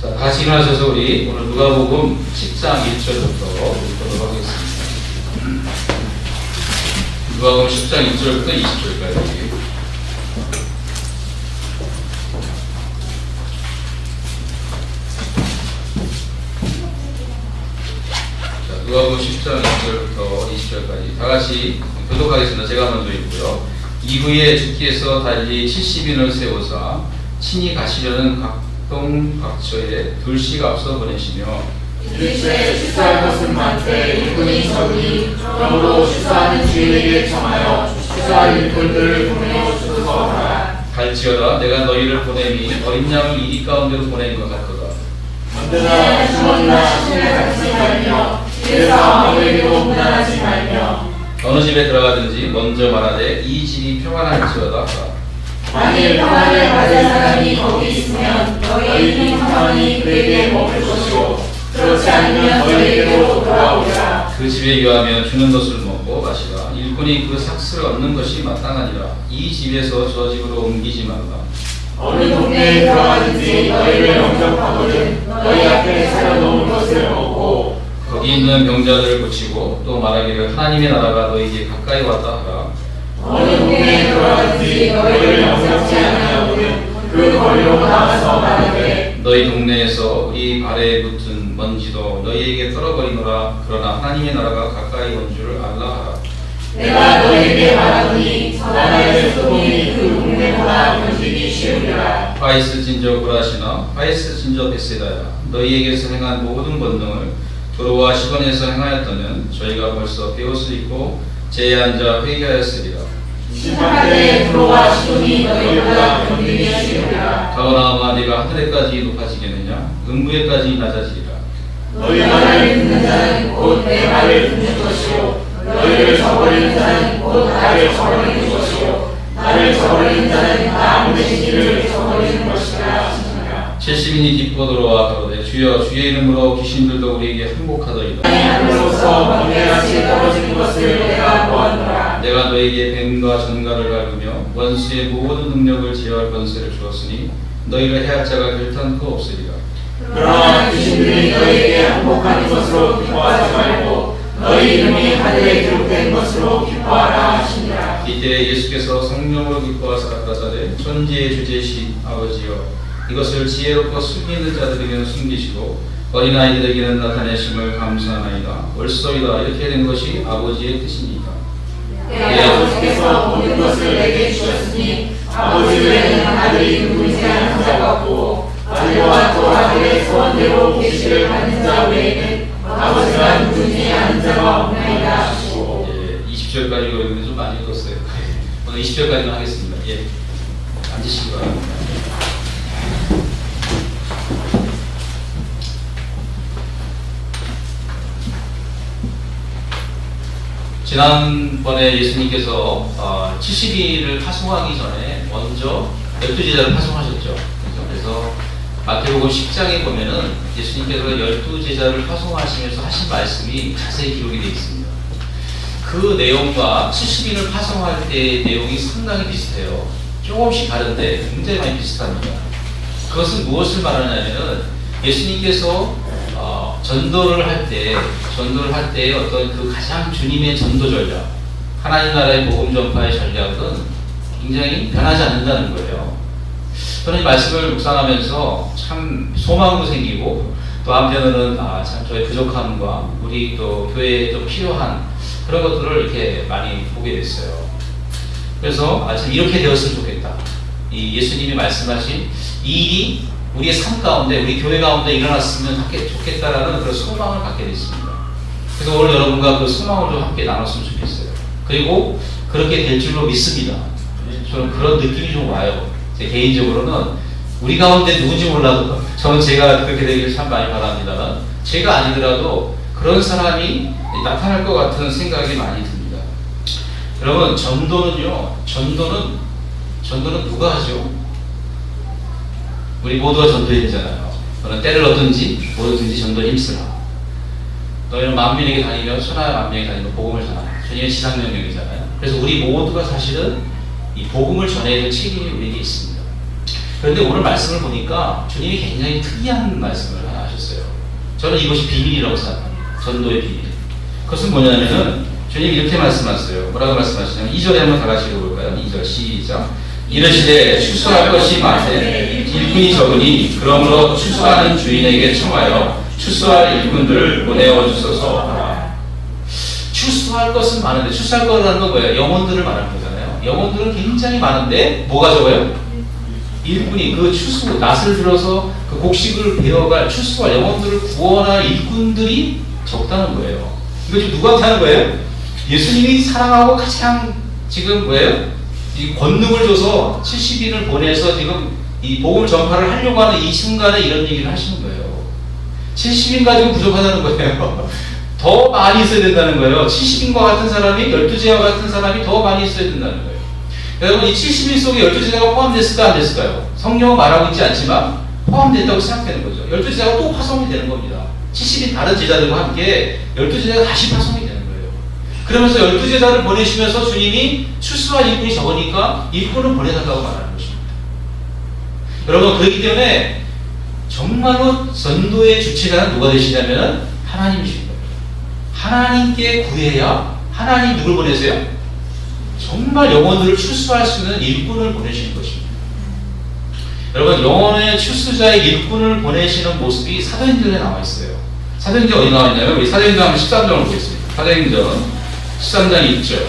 자, 다 같이 일어나셔서 우리 오늘 누가복음 10장 1절부터 읽도록 하겠습니다. 누가복음 10장 1절부터 20절까지. 자, 누가복음 10장 1절부터 20절까지 다 같이 교독하겠습니다. 제가 먼저 읽고요. 이후에 주께서 달리 70인을 세우사 친히 가시려는 각동 각처에 둘씩 앞서 보내시며 일주에 축사할 것은 많되 일꾼이 적으니 그러므로 축사하는 주인에게 청하여 축사할 일꾼들을 보내어 주소서 하라. 갈지어다 내가 너희를 보내니 어린 양을 이리 가운데로 보낸 것 같도다. 언제나 주머니나 신을 갖지 말며 집에서 아무에게도 무난하지 말며 어느 집에 들어가든지 먼저 말하되 이 집이 평안할지어다 하라. 만일 평안을 받을 사람이 거기 있으면 너희는 평안히 그에게 먹을 것이요 그렇지 않으면 너희에게로 돌아오리라. 그 집에 유하며 주는 것을 먹고 마시라. 일꾼이 그 삭스를 얻는 것이 마땅하니라. 이 집에서 저 집으로 옮기지 말라. 어느 동네에 들어가든지 너희를 영접하거든 너희 앞에 차려놓은 것을 먹고 거기 있는 병자들을 고치고 또 말하기를 하나님의 나라가 너희에게 가까이 왔다 하라. 어느 동네에 들어가든지 너희를 영접지 아니하거든 그 거리로 나가서 말하되 너희 동네에서 우리 발에 붙은 먼지도 너희에게 떨어버리노라. 그러나 하나님의 나라가 가까이 온 줄을 알라 하라. 내가 너희에게 말하노니 나라의 소동이 그 동네보다 번지기 쉬우리라. 파이스 진저 구라시나 파이스 진저 베세다야 너희에게서 행한 모든 권능을 두로와 시돈에서 행하였다면 저희가 벌써 배웠으리고 제에 앉아 회개하였으리라. 심판대 두로와 시돈이 너희보다 번지기 쉬우리라. 가버나움아 네가 하늘에까지 높아지겠느냐 음부에까지 낮아지리라. 너희 말을 듣는 자는 곧 내 말을 듣는 것이요 너희를 저버리는 자는 곧 나를 저버리는 것이요 나를 저버리는 자는 나 보내신 이를 저버리는 것이라 하시니라. 70인이 뒷고 들어와 가로되 주여 주의 이름으로 귀신들도 우리에게 항복하더이다. 하늘로서 번개같이 떨어지는 것을 내가 보았노라. 내가 너에게 뱀과 전갈을 밟으며 원수의 모든 능력을 제어할 권세를 주었으니 너희를 해할 자가 결탄코 없으리라. 그러나 귀신들이 너희에게 항복하는 것으로 기뻐하지 말고 너희 이름이 하늘에 기록된 것으로 기뻐하라 하시니라. 이때 예수께서 성령으로 기뻐하사 가사대 천지의 주제신 아버지여 이것을 지혜롭고 숙이 있는 자들에게는 숨기시고 어린아이들에게는 나타내심을 감사하나이다. 옳소이다. 이렇게 된 것이 아버지의 뜻입니다. 내 아버지께서 모든 것을 내게 주셨으니 아버지 외에는 아들이 누구지 않은 자가 없고 아들과 또 아들의 소원대로 계시를 받는 자 외에는 아버지가 누구지 않은 자가 없나이다 하시고 20절까지 읽었는데 좀 많이 읽었어요. 오늘 20절까지만 하겠습니다. 예, 앉으시기 바랍니다. 지난번에 예수님께서 70일을 파송하기 전에 먼저 12제자를 파송하셨죠. 그래서 마태복음 10장에 보면은 예수님께서 12제자를 파송하시면서 하신 말씀이 자세히 기록이 되어 있습니다. 그 내용과 70인을 파송할 때의 내용이 상당히 비슷해요. 조금씩 다른데 굉장히 많이 비슷합니다. 그것은 무엇을 말하냐면은 예수님께서 전도를 할 때 어떤 그 가장 주님의 전도 전략, 하나님 나라의 복음 전파의 전략은 굉장히 변하지 않는다는 거예요. 저는 이 말씀을 묵상하면서 참 소망도 생기고 또 한편으로는 참 저의 부족함과 우리 또 교회에 좀 필요한 그런 것들을 이렇게 많이 보게 됐어요. 그래서 참 이렇게 되었으면 좋겠다. 이 예수님이 말씀하신 이 일이 우리의 삶 가운데, 우리 교회 가운데 일어났으면 좋겠다라는 그런 소망을 갖게 됐습니다. 그래서 오늘 여러분과 그 소망을 좀 함께 나눴으면 좋겠어요. 그리고 그렇게 될 줄로 믿습니다. 저는 그런 느낌이 좀 와요. 제 개인적으로는 우리 가운데 누군지 몰라도 저는 제가 그렇게 되기를 참 많이 바랍니다만 제가 아니더라도 그런 사람이 나타날 것 같은 생각이 많이 듭니다. 여러분, 전도는 누가 하죠? 우리 모두가 전도해야 되잖아요. 너는 때를 얻든지 뭐든지 전도에 힘쓰라. 너희는 만민에게 다니며 천하의 만민에게 다니며 복음을 전하라. 주님의 지상명령이잖아요. 그래서 우리 모두가 사실은 이 복음을 전해야 될 책임이 우리에게 있습니다. 그런데 오늘 말씀을 보니까 주님이 굉장히 특이한 말씀을 하나 하셨어요. 저는 이것이 비밀이라고 생각합니다. 전도의 비밀. 그것은 뭐냐면은 주님이 이렇게 말씀하셨어요. 뭐라고 말씀하시냐면 2절에 한번 다 같이 읽어볼까요? 2절 시작. 이르시되 추수할 것이 많되 일꾼이 적으니 그러므로 추수하는 주인에게 청하여 추수할 일꾼들을 보내어 주소서 하라. 추수할 것은 많은데, 추수할 거라는 건 뭐예요? 영혼들을 말하는 거잖아요. 영혼들은 굉장히 많은데 뭐가 적어요? 일꾼이, 그 추수, 낫을 들어서 그 곡식을 베어갈, 추수할 영혼들을 구원할 일꾼들이 적다는 거예요. 이거 지금 누구한테 하는 거예요? 예수님이 사랑하고 가장 지금 뭐예요? 이 권능을 줘서 70인을 보내서 지금 이 복음 전파를 하려고 하는 이 순간에 이런 얘기를 하시는 거예요. 70인 가지고 부족하다는 거예요. 더 많이 있어야 된다는 거예요. 70인과 같은 사람이, 12제와 같은 사람이 더 많이 있어야 된다는 거예요. 여러분, 이 70인 속에 12제자가 포함됐을까 안 됐을까요? 성경은 말하고 있지 않지만 포함된다고 생각되는 거죠. 12제자가 또 파송이 되는 겁니다. 70인 다른 제자들과 함께 12제자가 다시 파송이 되는 거예요. 그러면서 12제자를 보내시면서 주님이 추수할 일꾼이 적으니까 일꾼을 보내달라고 말하는 것입니다. 여러분, 그렇기 때문에 정말로 전도의 주체자는 누가 되시냐면 하나님이신 거예요. 하나님께 구해야 하나님 누굴 보내세요? 정말 영혼들을 추수할 수 있는 일꾼을 보내시는 것입니다. 여러분, 영혼의 추수자의 일꾼을 보내시는 모습이 사도행전에 나와 있어요. 사도행전 어디 나와 있냐면 우리 사도행전 13장을 보겠습니다. 사도행전 13장 1절.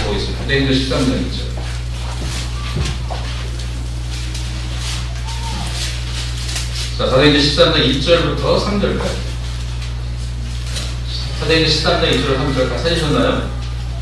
보겠습니다. 사도행전 13장 1절. 자, 사도행전 13장 1절부터 3절까지. 사도행전 13장 1절 3절 다 찾으셨나요?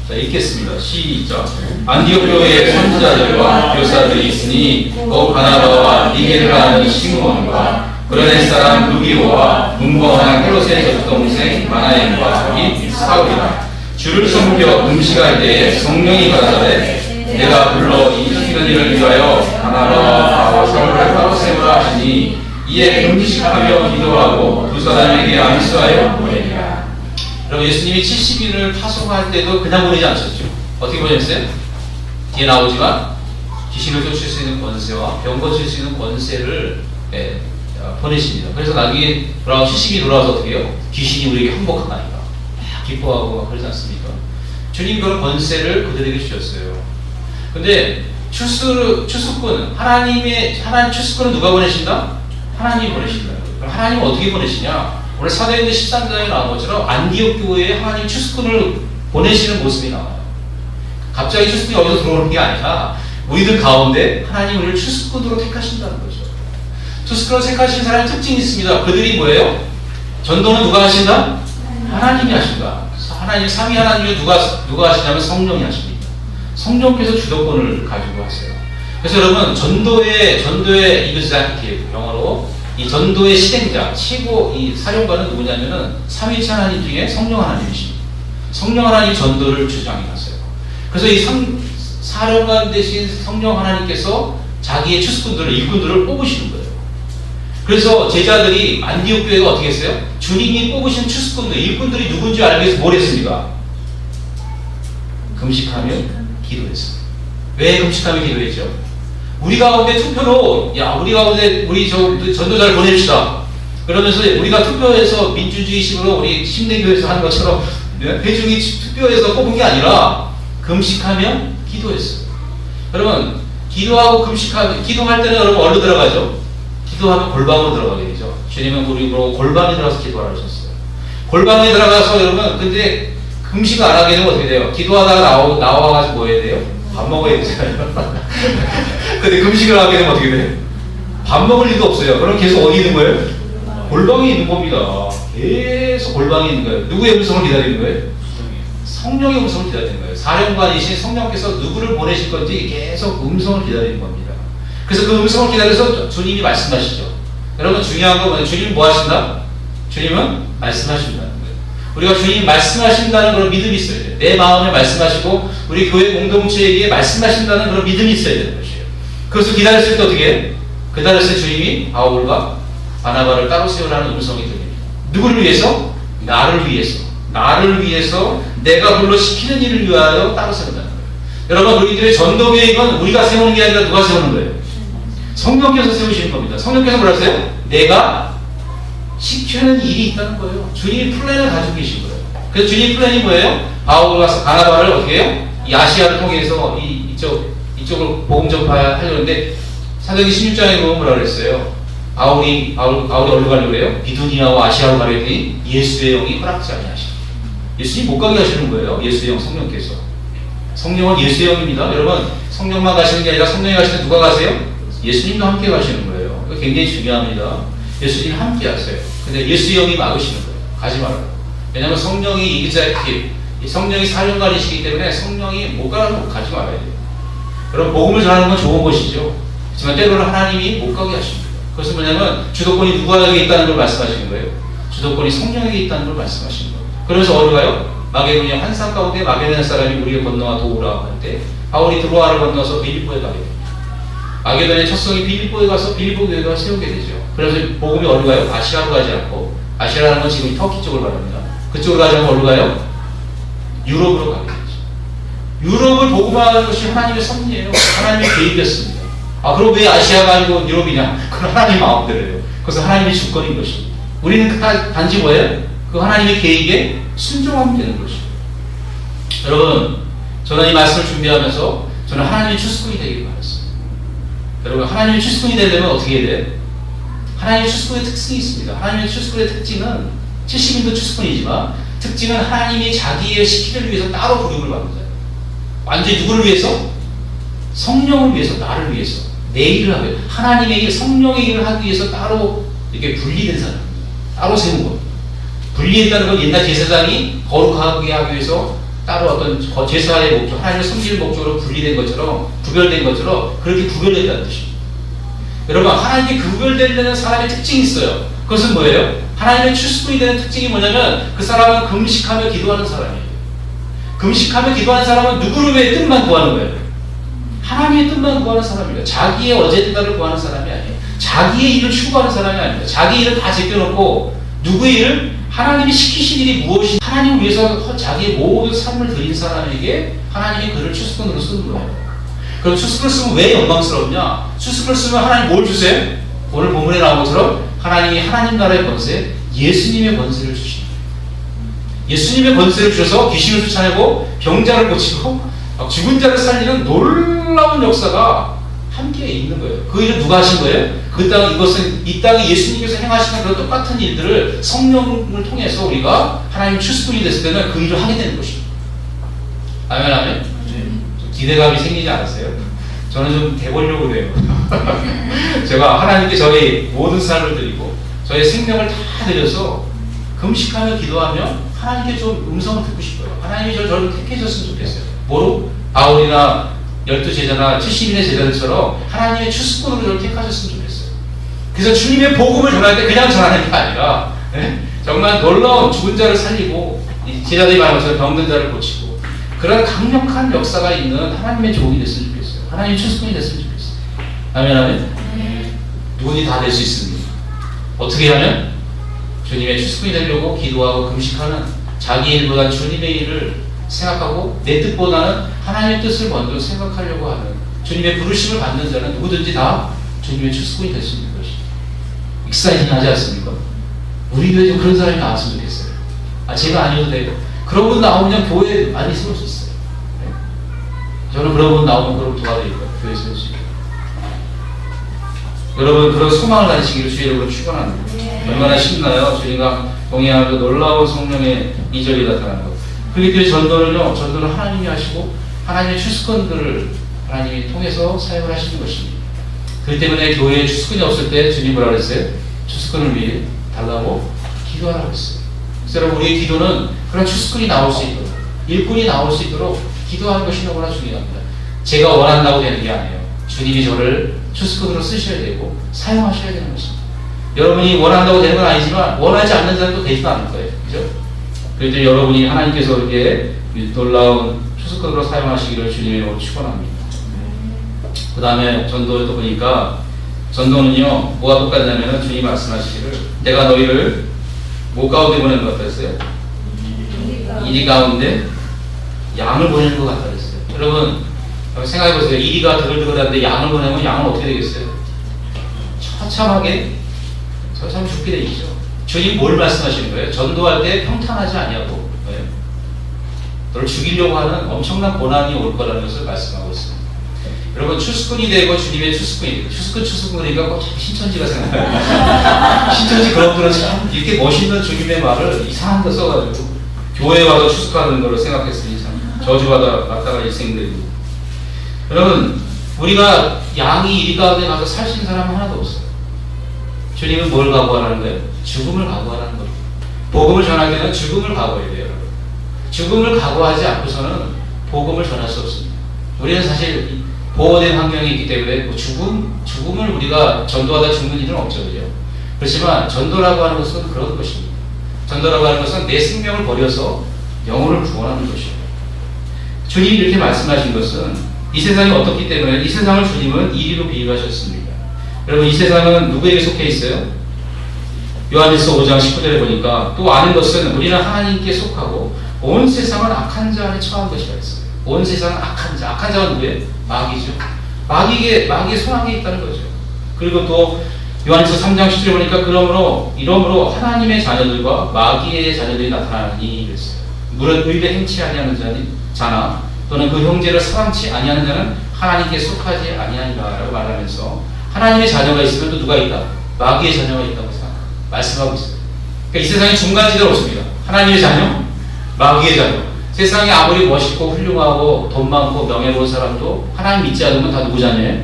자, 읽겠습니다. 시작. 안디옥 교회에 선지자들과 교사들이 있으니 곧 바나바와 니게를 하는 시므온과 그레네 사람 루기오와 문거한 콜로세 젖동생 마나엔과 및 사울이라. 주를 섬겨 음식할 때에 성령이 가라사대 내가 불러 이 시키는 일을 위하여 바나바와 사울을 따로 세우라 하시니 이에 음식하며 기도하고 두 사람에게 안수하여 보내니라. 여러분, 예수님이 70인을 파송할 때도 그냥 보내지 않으셨죠. 어떻게 보냈어요? 뒤에 나오지만 귀신을 쫓을 수 있는 권세와 병 고칠 수 있는 권세를 보내십니다. 그래서 나중에 70이 돌아와서 어떻게 해요? 귀신이 우리에게 항복하나이다. 기뻐하고 막 그러지 않습니까? 주님이 그런 권세를 그들에게 주셨어요. 근데 추수꾼, 하나님 추수꾼은 누가 보내신다? 하나님이 보내신다. 그럼 하나님은 어떻게 보내시냐? 오늘 사도행전 13장에 나온 것처럼 안디옥 교회에 하나님 추수꾼을 보내시는 모습이 나와요. 갑자기 추수꾼이 어디서 들어오는 게 아니라 우리들 가운데 하나님 우리를 추수꾼으로 택하신다는 거죠. 추수꾼으로 택하신 사람의 특징이 있습니다. 그들이 뭐예요? 전도는 누가 하신다? 하나님이 하신다. 하나님, 삼위 하나님이 누가 하시냐면 성령이 하십니다. 성령께서 주도권을 가지고 하세요. 그래서 여러분, 전도의 이그자큐티브, 영어로 이 전도의 실행자, 최고 이 사령관은 누구냐면은 삼위일체 하나님 중에 성령 하나님이십니다. 성령 하나님 전도를 주장하세요. 그래서 이 사령관 대신 성령 하나님께서 자기의 추수꾼들을, 일꾼들을 뽑으시는 거예요. 그래서 제자들이 안디옥 교회가 어떻게 했어요? 주님이 뽑으신 추수꾼들, 일꾼들이 누군지 알기 위해서 뭘 했습니까? 금식하며 기도했습니다. 왜 금식하며 기도했죠? 우리 가운데 투표로, 우리 가운데 우리 전도자를 보냅시다. 그러면서 우리가 투표해서 민주주의식으로 우리 심내교에서 하는 것처럼 회중이 투표해서 뽑은 게 아니라 금식하며 기도했어요. 여러분, 기도할 때는 여러분 어디로 들어가죠? 기도하면 골방으로 들어가게 되죠. 주님은 우리로 골방에 들어가서 기도하라 하셨어요. 골방에 들어가서 여러분, 근데 금식을 안 하게 되면 어떻게 돼요? 기도하다가 나와가지고 뭐 해야 돼요? 밥 먹어야 되잖아요. 근데 금식을 하게 되면 어떻게 돼요? 밥 먹을 일도 없어요. 그럼 계속 어디 있는 거예요? 골방에 있는 겁니다. 계속 골방에 있는 거예요. 누구의 음성을 기다리는 거예요? 성령의 음성을 기다리는 거예요. 사령관이신 성령께서 누구를 보내실 건지 계속 음성을 기다리는 겁니다. 그래서 그 음성을 기다려서 주님이 말씀하시죠. 여러분, 중요한 건 뭐예요? 주님은 뭐 하신다? 주님은 말씀하신다는 거예요. 우리가 주님 말씀하신다는 그런 믿음이 있어야 돼요. 내 마음에 말씀하시고 우리 교회 공동체에게 말씀하신다는 그런 믿음이 있어야 되는 것이에요. 그래서 기다렸을 때 어떻게 해요? 기다렸을 때 주님이 바울과 바나바를 따로 세우라는 음성이 들립니다. 누구를 위해서? 나를 위해서. 나를 위해서 내가 불러 시키는 일을 위하여 따로 세운다는 거예요. 여러분, 우리들의 전도 계획은 우리가 세우는 게 아니라 누가 세우는 거예요? 성령께서 세우시는 겁니다. 성령께서 뭐라 했어요? 내가 시키는 일이 있다는 거예요. 주님이 플랜을 가지고 계신 거예요. 그래서 주님 플랜이 뭐예요? 바울이 와서 바나바를 어떻게 해요? 이 아시아를 통해서 이쪽으로 복음 전파하려는데 사도행전 16장에 보면 뭐라 그랬어요? 바울이 어디로 가려고 그래요? 비두니아와 아시아로 가려 했더니 예수의 영이 허락지 아니하시고 예수님 못 가게 하시는 거예요. 예수의 영 성령께서. 성령은 예수의 영입니다. 여러분 성령만 가시는 게 아니라 성령이 가시는 누가 가세요? 예수님도 함께 가시는 거예요. 이거 굉장히 중요합니다. 예수님 함께 하세요. 근데 예수의 영이 막으시는 거예요. 가지 말라고. 왜냐하면 성령이 이기자이기 성령이 사령관이시기 때문에 성령이 못 가라고 가지 말아야 돼요. 여러분 복음을 전하는 건 좋은 것이죠. 하지만 때로는 하나님이 못 가게 하십니다. 그것은 뭐냐면 주도권이 누구에게 있다는 걸 말씀하시는 거예요. 주도권이 성령에게 있다는 걸 말씀하시는 거예요. 그러면서 어디 가요? 마게도냐 환상 가운데 마게도냐 사람이 우리를 건너와 도우라 할 때 바울이 드로아를 건너서 빌립보에 가게 됩니다. 마게도냐의 첫 성이 빌립보에 가서 빌립보 교회가 세우게 되죠. 그래서 복음이 어디 가요? 아시아로 가지 않고 아시아라는 건 지금 터키 쪽을 말합니다. 그쪽으로 가지 않고 어디 가요? 유럽으로 가게 되죠. 유럽을 복음화하는 것이 하나님의 섭리예요. 하나님의 계획이었습니다. 그럼 왜 아시아가 아니고 유럽이냐? 그건 하나님 마음대로예요. 그래서 하나님의 주권인 것입니다. 우리는 단지 뭐예요? 그 하나님의 계획에 순종하면 되는 것입니다. 여러분, 저는 이 말씀을 준비하면서 저는 하나님의 추수꾼이 되기를 바랐습니다. 여러분, 하나님의 추수꾼이 되려면 어떻게 해야 돼요? 하나님의 추수꾼의 특징이 있습니다. 하나님의 추수꾼의 특징은 70인도 추수꾼이지만 특징은 하나님이 자기의 시키를 위해서 따로 부름을 받는 자예요. 완전히 누구를 위해서? 성령을 위해서, 나를 위해서, 내 일을 하기 위해서, 하나님의 성령의 일을 하기 위해서 따로 이렇게 분리된 사람입니다. 따로 세운 겁니다. 분리했다는 건 옛날 제사장이 거룩하게 하기 위해서 따로 어떤 제사의 목적, 하나님을 섬기는 목적으로 분리된 것처럼, 구별된 것처럼 그렇게 구별됐다는 뜻입니다. 여러분, 하나님께 구별되는 사람의 특징이 있어요. 그것은 뭐예요? 하나님의 추수꾼이 되는 특징이 뭐냐면 그 사람은 금식하며 기도하는 사람이에요. 금식하며 기도하는 사람은 누구를 위해 뜻만 구하는 거예요? 하나님의 뜻만 구하는 사람입니다. 자기의 어제든가를 구하는 사람이 아니에요. 자기의 일을 추구하는 사람이 아닙니다. 자기 일을 다 제껴놓고 누구의 일을? 하나님이 시키신 일이 무엇인지 하나님을 위해서 자기의 모든 삶을 드린 사람에게 하나님이 그를 추수꾼으로 쓰는 거예요. 그럼 추수꾼을 쓰면 왜 영광스럽냐? 추수꾼을 쓰면 하나님 뭘 주세요? 오늘 본문에 나온 것처럼 하나님이 하나님 나라의 권세, 예수님의 권세를 주십니다. 예수님의 권세를 주셔서 귀신을 쫓아내고 병자를 고치고 죽은 자를 살리는 놀라운 역사가 함께 있는 거예요. 그 일을 누가 하신 거예요? 이 땅에 예수님께서 행하시는 그런 똑같은 일들을 성령을 통해서 우리가 하나님 추수꾼이 됐을 때는 그 일을 하게 되는 것입니다. 아멘, 아멘? 좀 기대감이 생기지 않았어요? 저는 좀 돼보려고 그래요. 제가 하나님께 저의 모든 삶을 드리고 저의 생명을 다 드려서 금식하며 기도하며 하나님께 좀 음성을 듣고 싶어요. 하나님이 저를 택해 줬으면 좋겠어요. 뭐로? 바울이나 12제자나 70인의 제자들처럼 하나님의 추수꾼으로 저를 택하셨으면 좋겠어요. 그래서 주님의 복음을 전할 때 그냥 전하는 게 아니라 정말 놀라운 죽은 자를 살리고 제자들이 말한 것처럼 병든 자를 고치고 그런 강력한 역사가 있는 하나님의 종이 됐으면 좋겠어요. 하나님의 추수꾼이 됐으면 좋겠어요. 아멘, 아멘? 누구니 다 될 수 있습니다. 어떻게 하면? 주님의 추수꾼이 되려고 기도하고 금식하는 자기 일보다 주님의 일을 생각하고 내 뜻보다는 하나님의 뜻을 먼저 생각하려고 하는 주님의 부르심을 받는 자는 누구든지 다 주님의 추수꾼이 될 수 있는 것입니다. 익사이팅 하지 않습니까? 우리 교회에 좀 그런 사람이 나왔으면 좋겠어요. 제가 아니어도 돼요. 그런 분 나오면 교회에 많이 세울 수 있어요. 네? 저는 그런 분 나오면 그럼 도와드릴 거예요. 교회에 세울 수 있게. 여러분 그런 소망을 가지시기를 주의 이름으로 축원합니다. 얼마나 쉽나요? 주님과 동행하며 놀라운 성령의 이절이 나타나는 것. 그렇기 때문에 전도는 하나님이 하시고 하나님의 추수꾼들을 하나님이 통해서 사용을 하시는 것입니다. 그렇기 때문에 교회에 추수꾼이 없을 때 주님 뭐라 그랬어요? 추수꾼을 위해 달라고 기도하라고 했어요. 그래서 여러분 우리의 기도는 그런 추수꾼이 나올 수 있도록 일꾼이 나올 수 있도록 기도하는 것이 너무나 중요합니다. 제가 원한다고 되는 게 아니에요. 주님이 저를 추수꾼으로 쓰셔야 되고 사용하셔야 되는 것입니다. 여러분이 원한다고 되는 건 아니지만 원하지 않는 자는 또 되지도 않을 거예요. 그죠? 그래서 여러분이 하나님께서 이렇게 놀라운 추수꾼으로 사용하시기를 주님으로 축원합니다. 그 다음에 전도를 또 보니까 전도는요 뭐가 똑같냐면 주님이 말씀하시기를 내가 너희를 뭐 가운데 보내는 것 같았어요? 이리 가운데 양을 보내는 것 같다 그랬어요. 여러분 생각해보세요. 이리가 드글드글한데 양을 보내면 양은 어떻게 되겠어요? 처참하게 죽게 돼 있죠. 주님 뭘 말씀하시는 거예요? 전도할 때 평탄하지 아니하고 너를 죽이려고 하는 엄청난 고난이 올 거라는 것을 말씀하고 있습니다. 여러분 추수꾼이 되고 주님의 추수꾼이 되고 추수꾼 그러니까 꼭 신천지가 생각나요. 신천지 그런 분은 참 이렇게 멋있는 주님의 말을 이상한 거 써가지고 교회에 와서 추수하는 거를 생각했으니 참 저주받아 맞다가 일생들이고. 여러분 우리가 양이 이리 가운데 가서 살 수 있는 사람은 하나도 없어요. 주님은 뭘 각오하라는 거예요? 죽음을 각오하라는 거예요. 복음을 전할 때는 죽음을 각오해야 돼요. 죽음을 각오하지 않고서는 복음을 전할 수 없습니다. 우리는 사실 보호된 환경이 있기 때문에 뭐 죽음을 우리가 전도하다 죽는 일은 없죠. 그죠? 그렇지만 전도라고 하는 것은 그런 것입니다. 전도라고 하는 것은 내 생명을 버려서 영혼을 구원하는 것입니다. 주님이 이렇게 말씀하신 것은 이 세상이 어떻기 때문에 이 세상을 주님은 이리로 비유하셨습니다. 여러분 이 세상은 누구에게 속해 있어요? 요한일서 5장 19절에 보니까 또 아는 것은 우리는 하나님께 속하고 온 세상은 악한 자 안에 처한 것이라 했어요. 온 세상은 악한 자가 누구예요? 마귀죠. 마귀의 손안에 있다는 거죠. 그리고 또 요한일서 3장 10절에 보니까 이러므로 하나님의 자녀들과 마귀의 자녀들이 나타나니 그랬어요. 물은 의를 행치 아니하는 자나 또는 그 형제를 사랑치 아니하는 자는 하나님께 속하지 아니하니라라고 말하면서 하나님의 자녀가 있으면 또 누가 있다? 마귀의 자녀가 있다고 말씀하고 있어요. 그러니까 이 세상에 중간지대가 없습니다. 하나님의 자녀, 마귀의 자녀. 세상에 아무리 멋있고 훌륭하고 돈 많고 명예로운 사람도 하나님 믿지 않으면 다 누구 자녀예요?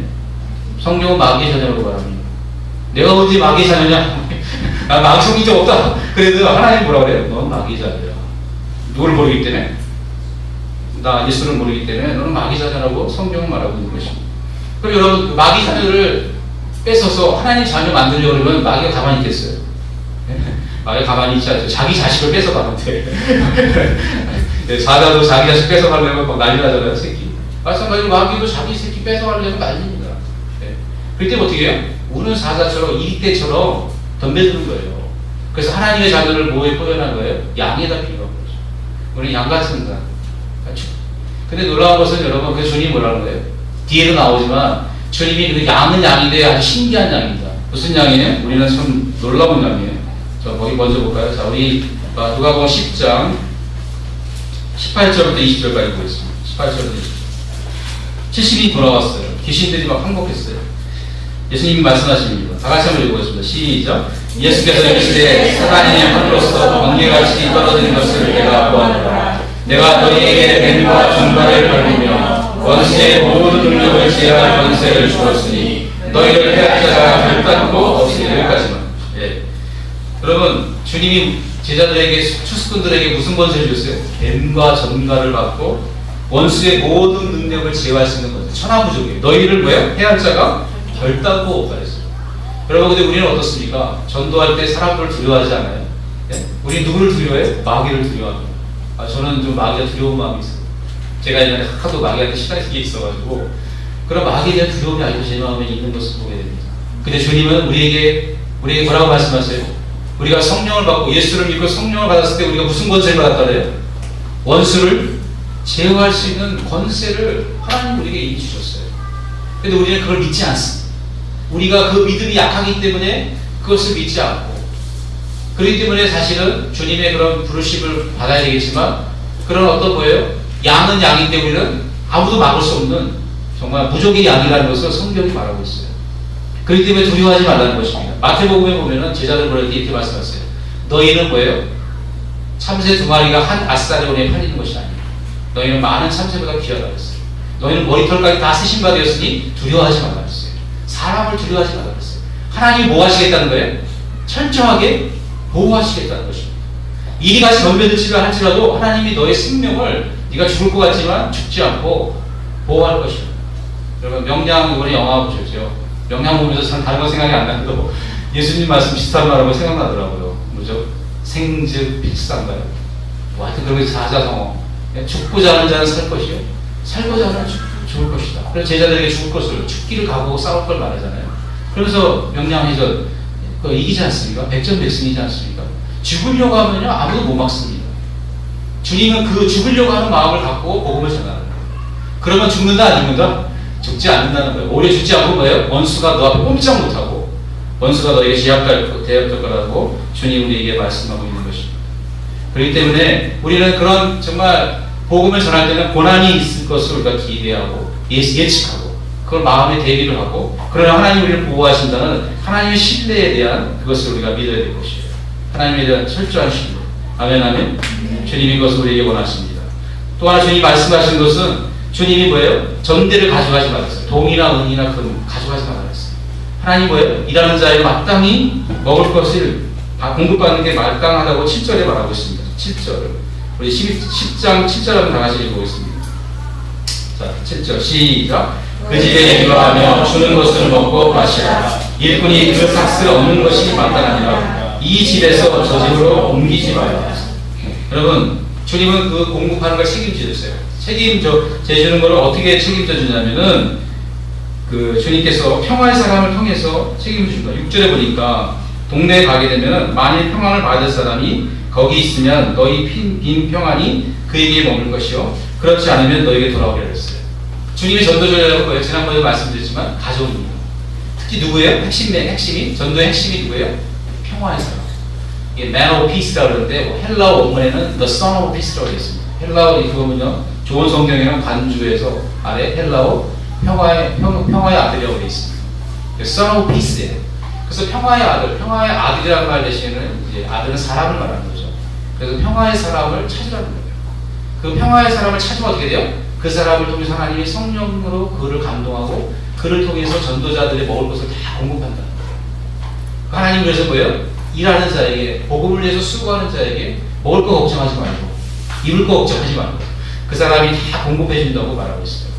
성경은 마귀의 자녀라고 말합니다. 내가 어디 마귀의 자녀냐? 나 마귀 성경 좀 없다. 그래도 하나님 뭐라고 그래요? 넌 마귀의 자녀야. 누구를 모르기 때문에? 나 예수를 모르기 때문에 너는 마귀 자녀라고 성경은 말하고 있는 것입니다. 그럼 여러분 마귀 자녀를 뺏어서 하나님 자녀 만들려고 그러면 마귀가 가만히 있겠어요? 마귀가 가만히 있지 않죠. 자기 자식을 뺏어가는데 사자도 자기 자식 뺏어가려면 막 난리 나잖아요. 새끼. 마찬가지로 마귀도 자기 새끼 뺏어가려면 난리입니다. 그때 어떻게 해요? 우는 사자처럼 이리떼처럼 덤벼드는 거예요. 그래서 하나님의 자녀를 뭐에 표현한 거예요? 양에다 비유한 거죠. 우리는 양 같은 자. 근데 놀라운 것은 여러분 그 주님이 뭐라는 거예요? 뒤에도 나오지만 주님이 그 양은 양인데 아주 신기한 양입니다. 무슨 양이에요? 우리는 참 놀라운 양이에요. 자, 거기 먼저 볼까요? 자, 우리 누가복음 10장 18절부터 20절까지 보겠습니다. 18절부터 20절. 70이 돌아왔어요. 귀신들이 막 항복했어요. 예수님이 말씀하십니다. 다 같이 한번 읽어보겠습니다. 시작. 예수께서 이르시되 사단이 하늘로서 번개같이 떨어지는 것을 내가 보았노라. 내가 너희에게 뱀과 정갈을 걸리며 원수의 모든 능력을 제어할 권세를 주었으니 너희를 해할 자가 결단코 없이 여기까지만. 예. 여러분 주님이 제자들에게 추수꾼들에게 무슨 권세를 줬어요? 뱀과 전갈을 받고 원수의 모든 능력을 제어할 수 있는 권세. 천하무적이에요. 너희를 뭐예요? 해할 자가 결단코 없다 했어요. 여러분 근데 우리는 어떻습니까? 전도할 때 사람들을 두려워하지 않아요? 예? 우리 누구를 두려워해요? 마귀를 두려워합니다. 저는 좀 마귀가 두려운 마음이 있어요. 제가 예전에 하도 마귀한테 시달린 게 있어가지고 그런 마귀에 대한 두려움이 아직도 제 마음에 있는 것을 보게 됩니다. 근데 주님은 우리에게 뭐라고 말씀하세요? 우리가 성령을 받고 예수를 믿고 성령을 받았을 때 우리가 무슨 권세를 받았다래요? 원수를 제어할 수 있는 권세를 하나님 우리에게 이미 주셨어요. 근데 우리는 그걸 믿지 않습니다. 우리가 그 믿음이 약하기 때문에 그것을 믿지 않고 그렇기 때문에 사실은 주님의 그런 부르심을 받아야 되겠지만 그런 어떤 거예요? 양은 양인데 우리는 아무도 막을 수 없는 정말 무적의 양이라는 것을 성경이 말하고 있어요. 그렇기 때문에 두려워하지 말라는 것입니다. 마태복음에 보면은 제자들 보낼 때 이렇게 말씀하세요. 너희는 뭐예요? 참새 두 마리가 한 아스타리온에 팔리는 것이 아니에요. 너희는 많은 참새보다 귀하다 했어요. 너희는 머리털까지 다 쓰신 바 되었으니 두려워하지 말라 했어요. 사람을 두려워하지 말라 했어요. 하나님이 뭐 하시겠다는 거예요? 철저하게 보호하시겠다는 것입니다. 이리 같이 덤벼들지를 할지라도 하나님이 너의 생명을 네가 죽을 것 같지만 죽지 않고 보호할 것입니다. 여러분 명량 이번에 영화 보셨죠? 명량 보면서 참 다른 거 생각이 안 나도 예수님 말씀 비슷한 말하고 생각나더라고요. 뭐죠? 생즉 필사인가요? 뭐 하여튼 그런 게 사자성어. 죽고자 하는 자는 살 것이요 살고자 하는 자는 죽을 것이다. 그래서 제자들에게 죽을 것을 죽기를 각오하고 싸울 걸 말하잖아요. 그러면서 명량해서 이기지 않습니까? 백전백승이지 않습니까? 죽으려고 하면요 아무도 못 막습니다. 주님은 그 죽으려고 하는 마음을 갖고 복음을 전하는 거예요. 그러면 죽는다 안 죽는다? 죽지 않는다는 거예요. 오히려 죽지 않고 뭐예요? 원수가 너 앞에 꼼짝 못하고 원수가 너에게 대합될 거라고 주님 우리에게 말씀하고 있는 것입니다. 그렇기 때문에 우리는 그런 정말 복음을 전할 때는 고난이 있을 것을 우리가 기대하고 예측하고 그걸 마음에 대비를 하고, 그러나 하나님 우리를 보호하신다는 하나님의 신뢰에 대한 그것을 우리가 믿어야 될 것이에요. 하나님에 대한 철저한 신뢰. 아멘, 아멘. 주님이 그것을 우리에게 원하십니다. 또 하나 주님이 말씀하신 것은, 주님이 뭐예요? 전대를 가져가지 말았어요. 동이나 은이나 금 가져가지 말았어요. 하나님 뭐예요? 일하는 자에게 마땅히 먹을 것을 공급받는 게 마땅하다고 7절에 말하고 있습니다. 7절. 우리 10장 7절 한번 다 같이 읽어보겠습니다. 자, 7절 시작. 그 집에 들어가며 주는 것을 먹고 마시라. 일꾼이 그 삭슬 얻는 것이 마땅하니라. 이 집에서 저 집으로 옮기지 말라. 여러분, 주님은 그 공급하는 걸 책임지셨어요. 제주는 것을 어떻게 책임져 주냐면은, 그 주님께서 평화의 사람을 통해서 책임집니다. 6절에 보니까 동네에 가게 되면 만일 평안을 받을 사람이 거기 있으면 너희 빈 평안이 그에게 머물 것이요 그렇지 않으면 너에게 돌아오리라 했어요. 주님의 전도전이라고 뭐예요? 지난번에 말씀드렸지만 가족입니다. 특히 누구예요? 핵심이 전도의 핵심이 누구예요? 평화의 사람. 이게 man of peace라고 그러는데 뭐 헬라어 원문에는 the son of peace라고 되어 있습니다. 헬라어 그거는요, 좋은 성경에는 관주에서 아래 헬라어 평화의 아들이라고 되어 있습니다. son of peace예요. 그래서 평화의 아들이라는 말 대신에는 이제 아들은 사람을 말하는 거죠. 그래서 평화의 사람을 찾으라는 거예요. 그 평화의 사람을 찾으면 어떻게 돼요? 그 사람을 통해서 하나님이 성령으로 그를 감동하고 그를 통해서 전도자들이 먹을 것을 다 공급한다는 거예요. 하나님 그래서 뭐예요? 일하는 자에게, 복음을 위해서 수고하는 자에게 먹을 거 걱정하지 말고, 입을 거 걱정하지 말고 그 사람이 다 공급해 준다고 말하고 있어요.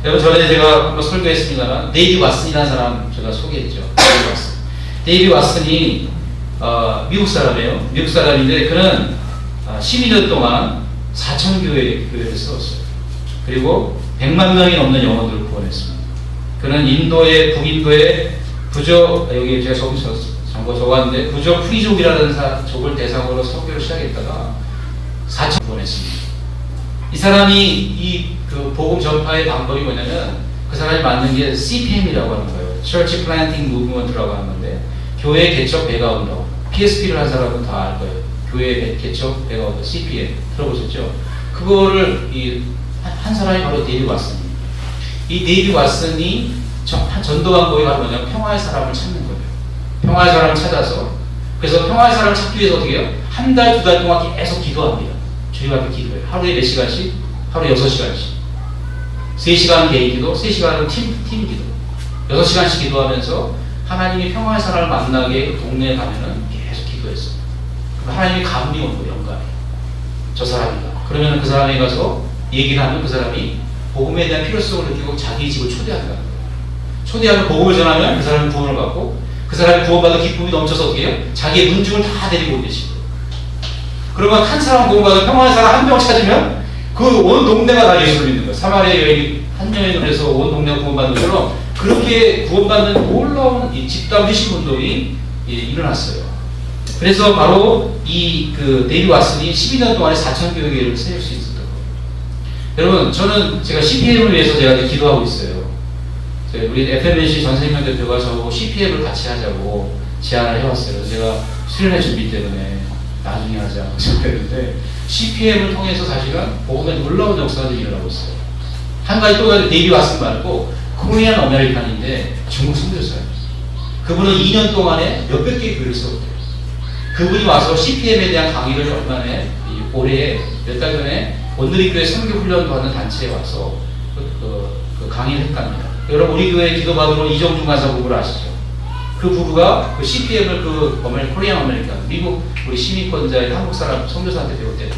여러분, 전에 제가 한번 설교했습니다만 데이비 왓슨이라는 사람 제가 소개했죠. 데이비 왓슨이 미국 사람이에요. 미국 사람인데 그는 12년 동안 4,000교회를 세웠어요. 그리고 100만 명이 넘는 영혼들을 구원했습니다. 그는 북인도의 여기 제가 적었는데 부족 프리족이라는 족을 대상으로 선교를 시작했다가 4,000 구원했습니다. 이 사람이 그 복음 전파의 방법이 뭐냐면, 그 사람이 만든 게 CPM이라고 하는 거예요. Church Planting Movement라고 하는 건데, 교회 개척 배가 운동. PSP를 한 사람은 다 알 거예요. 교회 개척 배가 운동, CPM 들어보셨죠? 그거를 한 사람이 바로 데이비 왓슨입니다. 이 데이비 왓슨이 전도 방법이 바로 뭐냐면 평화의 사람을 찾는 거예요. 평화의 사람을 찾아서, 그래서 평화의 사람을 찾기 위해서 어떻게 해요? 한 달, 2달 동안 계속 기도합니다. 주님 앞에 기도해요. 하루에 몇 시간씩? 하루에 6시간씩. 3시간 개인 기도, 3시간은 팀 기도. 6시간씩 기도하면서 하나님이 평화의 사람을 만나게 동네에 가면은 계속 기도했어요. 그럼 하나님이 감동이 오는 거예요, 영감이. 저 사람이다. 그러면 그 사람에 가서 얘기를 하면 그 사람이 복음에 대한 필요성을 느끼고 자기 집을 초대한다는 거예요. 초대하면 복음을 전하면 그 사람은 구원을 받고, 그 사람이 구원받은 기쁨이 넘쳐서 어떻게 해요? 자기의 문중을 다 데리고 오시고. 그러면 한 사람 구원받은 평화의 사람 한 명 찾으면 그 온 동네가 다 예수를 믿는 거예요. 사마리아 여인이 한 명에 그래서 온 동네가 구원받는 것처럼 그렇게 구원받는 놀라운 이 집단 회심 운동이 일어났어요. 그래서 바로 그 데이비 왓슨이 12년 동안에 4,000교회를 세울 수 있었던 거예요. 여러분, 제가 CPM을 위해서 제가 기도하고 있어요. 우리 FMNC 전생명 대표가 저보고 CPM을 같이 하자고 제안을 해왔어요. 그래서 제가 수련회 준비 때문에 나중에 하자고 생각했는데, CPM을 통해서 사실은 복음의 놀라운 역사들이 일어나고 있어요. 한 가지 또 데이비 왓슨 말고 코리안 아메리칸인데 중국 선교사예요. 그분은 2년 동안에 몇백 개의 교회를 세웠대요. 그분이 와서 CPM에 대한 강의를 얼마나 올해 몇 달 전에 원드리교회 선교훈련도 하는 단체에 와서 그 강의를 했답니다. 여러분, 우리 교회 기도받으러 이정준 간사 부부를 아시죠? 그 부부가 그 CPM을 코리안 아메리칸, 미국 우리 시민권자의 한국 사람 선교사한테 배웠대요.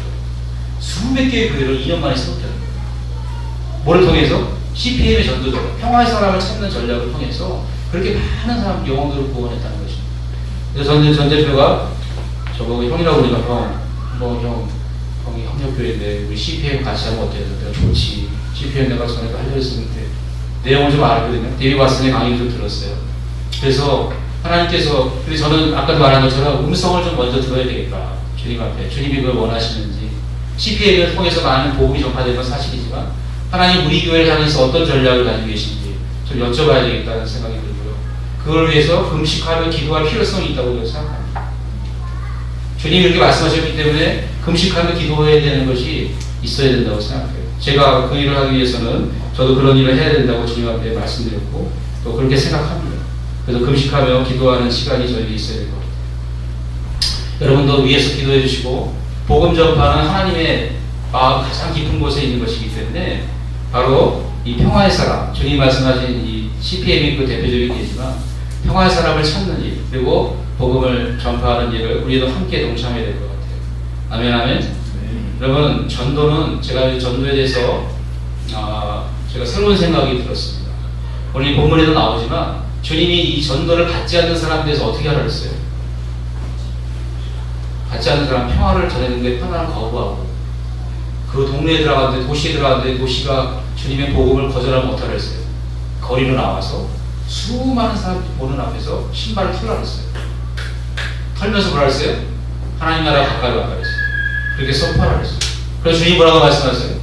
수백 개의 교회를 2년 만에 세웠다는 거예요. 뭐를 통해서? CPM의 전도적, 평화의 사람을 찾는 전략을 통해서 그렇게 많은 사람 영혼들을 구원했다는 것입니다. 그래서 전 대표가 저보고 형이라고 그러니까 형이 협력교회인데 우리 CPM 같이 하면 어때요? 내가 좋지. CPM 내가 전에 하려고 했었는데 내용을 좀 알았거든요. 데이비 왓슨의 강의를 좀 들었어요. 그래서 하나님께서, 그래서 저는 아까도 말한 것처럼 음성을 좀 먼저 들어야 되겠다. 주님 앞에. 주님이 그걸 원하시는지. CPM을 통해서 많은 복음이 전파되는 건 사실이지만, 하나님 우리 교회를 향해서 어떤 전략을 가지고 계신지 좀 여쭤봐야 되겠다는 생각이 들고요. 그걸 위해서 금식하며 기도할 필요성이 있다고 저는 생각합니다. 주님이 이렇게 말씀하셨기 때문에 금식하며 기도해야 되는 것이 있어야 된다고 생각해요. 제가 그 일을 하기 위해서는 저도 그런 일을 해야 된다고 주님 앞에 말씀드렸고 또 그렇게 생각합니다. 그래서 금식하며 기도하는 시간이 저에게 있어야 될 것 같아요. 여러분도 위에서 기도해 주시고 복음 전파는 하나님의 마음 가장 깊은 곳에 있는 것이기 때문에 바로 이 평화의 사람, 주님이 말씀하신 이 CPM이 그 대표적인 예지만 평화의 사람을 찾는 일, 그리고 복음을 전파하는 일을 우리도 함께 동참해야 될 것 같아요. 아멘, 아멘. 여러분, 전도는 제가 전도에 대해서 제가 새로운 생각이 들었습니다. 오늘 이 본문에도 나오지만 주님이 이 전도를 받지 않는 사람에 대해서 어떻게 하라 그랬어요? 받지 않는 사람 평화를 전하는 데 평화를 거부하고 그 동네에 들어가는데 도시에 들어가는데 도시가 주님의 복음을 거절하면 어떡하라 했어요? 거리로 나와서 수많은 사람들이 보는 앞에서 신발을 털라 그랬어요. 털면서 뭐라 그랬어요? 하나님 나라 가까이 가라 그랬어요. 그렇게 선포하라 그랬어요. 그래서 주님이 뭐라고 말씀하셨어요?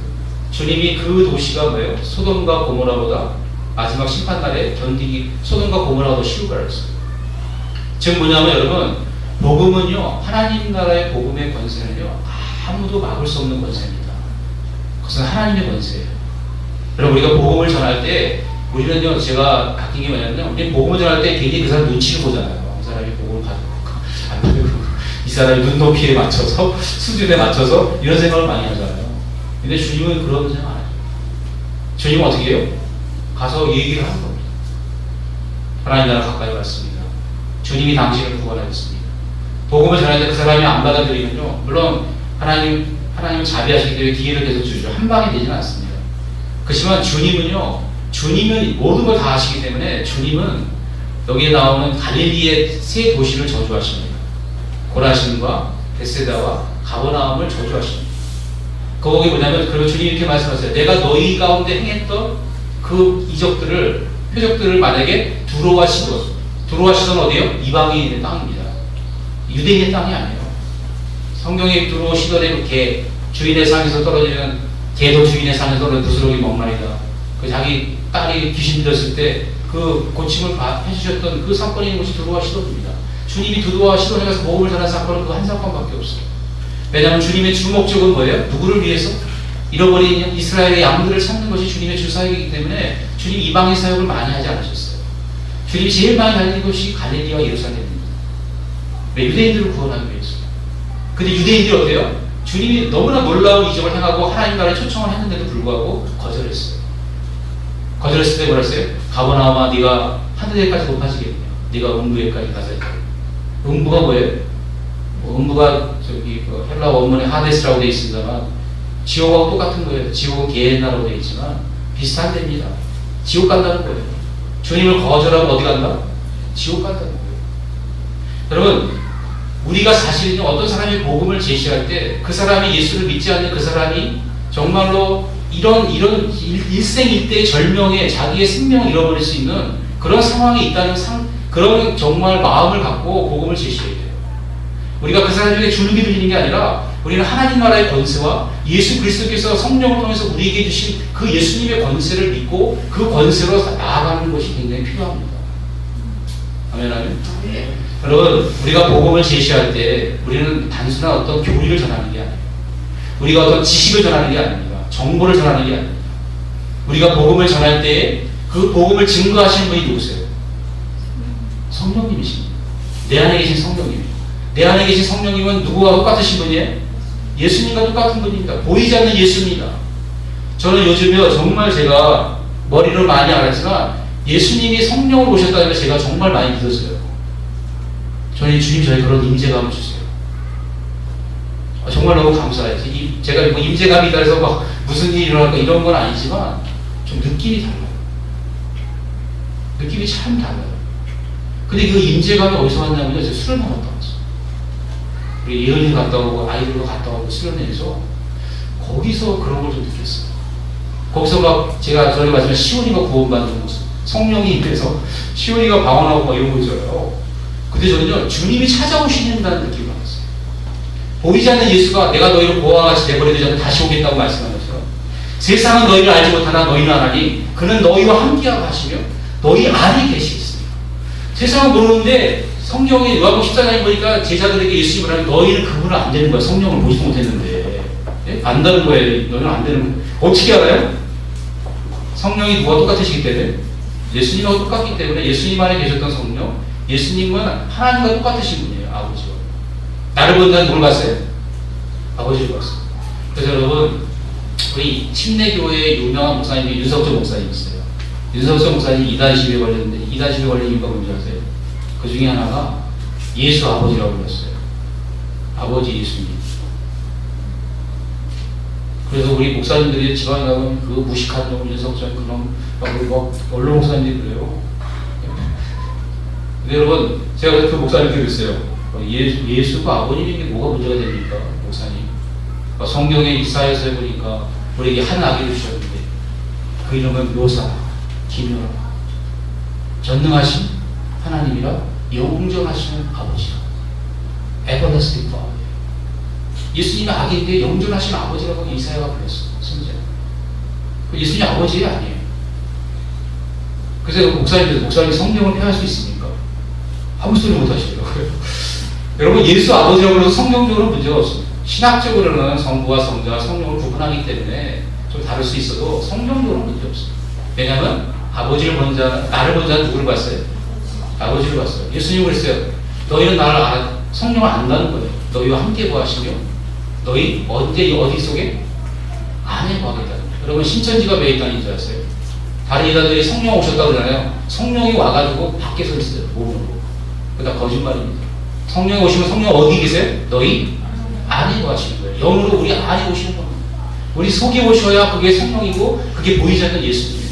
주님이 그 도시가 뭐예요? 소돔과 고모라보다 마지막 심판날에 견디기 소돔과 고모라보다 쉬울 거라 그랬어요. 지금 뭐냐면 여러분, 복음은요, 하나님 나라의 복음의 권세는요, 아무도 막을 수 없는 권세입니다. 그것은 하나님의 권세예요. 여러분, 우리가 복음을 전할 때 우리는요, 제가 바뀐 게 뭐냐면요, 우리 복음을 전할 때 괜히 그 사람 눈치를 보잖아요. 이 사람이 복음을 받고 안 받고 이 사람이 눈높이에 맞춰서 수준에 맞춰서 이런 생각을 많이 하잖아요. 근데 주님은 그런 생각 안 해요. 주님은 어떻게 해요? 가서 얘기를 하는 겁니다. 하나님 나라 가까이 왔습니다. 주님이 당신을 구원하겠습니다. 복음을 전할 때 그 사람이 안 받아들이면요, 물론 하나님은 자비하시기 때문에 기회를 계속 주죠. 한 방에 되지는 않습니다. 그렇지만 주님은 모든 걸 다 하시기 때문에 주님은 여기에 나오는 갈릴리의 세 도시를 저주하십니다. 고라신과 베세다와 가버나움을 저주하십니다. 거기 뭐냐면, 그리고 주님이 이렇게 말씀하세요. 내가 너희 가운데 행했던 그 이적들을, 표적들을 만약에 두로와 시돈 어디요? 이방인의 땅입니다. 유대인의 땅이 아니에요. 성경에 두로 시돈의 개, 주인의 상에서 떨어지는 개도 주인의 상에서 떨어지는 부스러기 먹나이다. 그 자기 딸이 귀신 들었을 때 그 고침을 해주셨던 그 사건이 있는 것이 두로와 시돈입니다. 주님이 두로와 시돈에 가서 복음을 전한 사건은 그 한 사건밖에 없어요. 왜냐하면 주님의 주 목적은 뭐예요? 누구를 위해서? 잃어버린 이스라엘의 양들을 찾는 것이 주님의 주 사역이기 때문에 주님이 이방인 사역을 많이 하지 않으셨어요. 주님이 제일 많이 다니는 것이 갈릴리와 예루살렘입니다. 왜? 유대인들을 구원하기 위해서. 근데 유대인들이 어때요? 주님이 너무나 놀라운 이적을 행하고 하나님 나라에 초청을 했는데도 불구하고 거절했어요. 거절했을 때 뭐라 했어요? 가버나움아, 네가 하늘에까지 높아지겠냐? 네가 음부에까지 가서 있다. 음부가 뭐예요? 음부가 저기 헬라 원문에 하데스라고 되어 있습니다만 지옥하고 똑같은 거예요. 지옥은 게헨나라고 되어 있지만 비슷한 데입니다. 지옥 간다는 거예요. 주님을 거절하면 어디 간다? 지옥 간다는 거예요. 여러분, 우리가 사실은 어떤 사람이 복음을 제시할 때 그 사람이 예수를 믿지 않는 그 사람이 정말로 이런 일생일대의 절명에 자기의 생명을 잃어버릴 수 있는 그런 상황에 있다는 그런 정말 마음을 갖고 복음을 제시해야 돼요. 우리가 그 사람에게 줄기 들리는 게 아니라 우리는 하나님 나라의 권세와 예수 그리스도께서 성령을 통해서 우리에게 주신 그 예수님의 권세를 믿고 그 권세로 나아가는 것이 굉장히 필요합니다. 아멘, 아멘. 네. 여러분, 우리가 복음을 제시할 때 우리는 단순한 어떤 교리를 전하는 게 아니에요. 우리가 어떤 지식을 전하는 게 아닙니다. 정보를 전하는 게 아닙니다. 우리가 복음을 전할 때 그 복음을 증거하시는 분이 누구세요? 성령님이십니다. 내 안에 계신 성령님입니다. 내 안에 계신 성령님은 누구와 똑같으신 분이에요? 예수님과 똑같은 분입니다. 보이지 않는 예수입니다. 저는 요즘에 정말 제가 머리로 많이 알았지만 예수님이 성령으로 오셨다는 걸 제가 정말 많이 믿었어요. 저는 주님 저희 그런 임재감을 주세요. 정말 너무 감사해요. 제가 뭐 임재감이 있다 해서 막 무슨 일이 일어날까 이런 건 아니지만 좀 느낌이 달라요. 느낌이 참 달라요. 근데 그 임재감이 어디서 왔냐면요, 제가 술을 먹었다 왔어요. 우리 예언이 갔다 오고 아이들도 갔다 오고 술을 내서 거기서 그런 걸 좀 느꼈어요. 거기서 막 제가 전에 말씀드린 시온이가 구원받는 모습, 성령이 임해서 시온이가 방언하고 막 이런 거 있어요. 근데 저는요, 주님이 찾아오시는다는 느낌을 받았어요. 보이지 않는 예수가 내가 너희를 보아와 같이 내버려두지 않고 다시 오겠다고 말씀하면서 세상은 너희를 알지 못하나 너희는 아나니 그는 너희와 함께하고 하시며 너희 안에 계시겠습니다. 세상은 모르는데 성경이 요한복음 14장에 보니까 제자들에게 예수님을 하면 너희는 그분을 안 되는 거야. 성령을 보지도 못했는데. 예? 안다는 거예요. 너희는 안 되는 거야. 어떻게 알아요? 성령이 누가 똑같으시기 때문에 예수님하고 똑같기 때문에 예수님 안에 계셨던 성령, 예수님은 하나님과 똑같으신 분이에요. 아버지와. 나를 본 자는 누굴 봤어요? 아버지를 봤어요. 그래서 여러분, 우리 침례교회의 유명한 목사님이 윤석철 목사님 있어요. 윤석철 목사님이 이단시비에 걸렸는데 이단시비에 걸린 이유가 뭔지 아세요? 그 중에 하나가 예수 아버지라고 불렀어요. 아버지 예수님. 그래서 우리 목사님들이 지방에 가면 그 무식한 놈 윤석철 그놈 막 언론 목사님들이 그래요. 근데 여러분 제가 그 목사님께 그랬어요. 예수가 아버님인 게 뭐가 문제가 됩니까? 목사님. 성경에 이사야서에 보니까 우리에게 한 아기를 주셨는데 그 이름은 묘사, 기묘라. 전능하신 하나님이라 영존하시는 아버지라. Everlasting Father. 예수님의 아기인데 영존하신 아버지라고 이사야가 불렀어. 선지자. 예수님 아버지 아니에요. 그래서 목사님이 성경을 폐할 수 있습니까? 아무 소리 못 하시더라고요. 여러분 예수 아버지라고 불러서 성경적으로 문제가 없습니다. 신학적으로는 성부와 성자와 성령을 구분하기 때문에 좀 다를 수 있어도 성경적으로는 문제 없습니다. 왜냐하면 아버지를 본 자, 나를 본 자는 누구를 봤어요? 아버지를 봤어요. 예수님이 그랬어요. 너희는 나를 성령을 안다는 거예요. 너희와 함께 거하시며 너희 언제 어디 속에? 안에 거하겠다. 여러분 신천지가 왜 있다는 줄 아세요? 다른 이단들이 성령 오셨다고 그러잖아요. 성령이 와가지고 밖에 서 있어요. 몸으로. 그러다 거짓말입니다. 성령이 오시면 성령 어디 계세요? 너희 안에 거하시는 거예요. 영으로 우리 안에 오시는 겁니다. 우리 속에 오셔야 그게 성령이고 그게 보이지 않는 예수님이에요.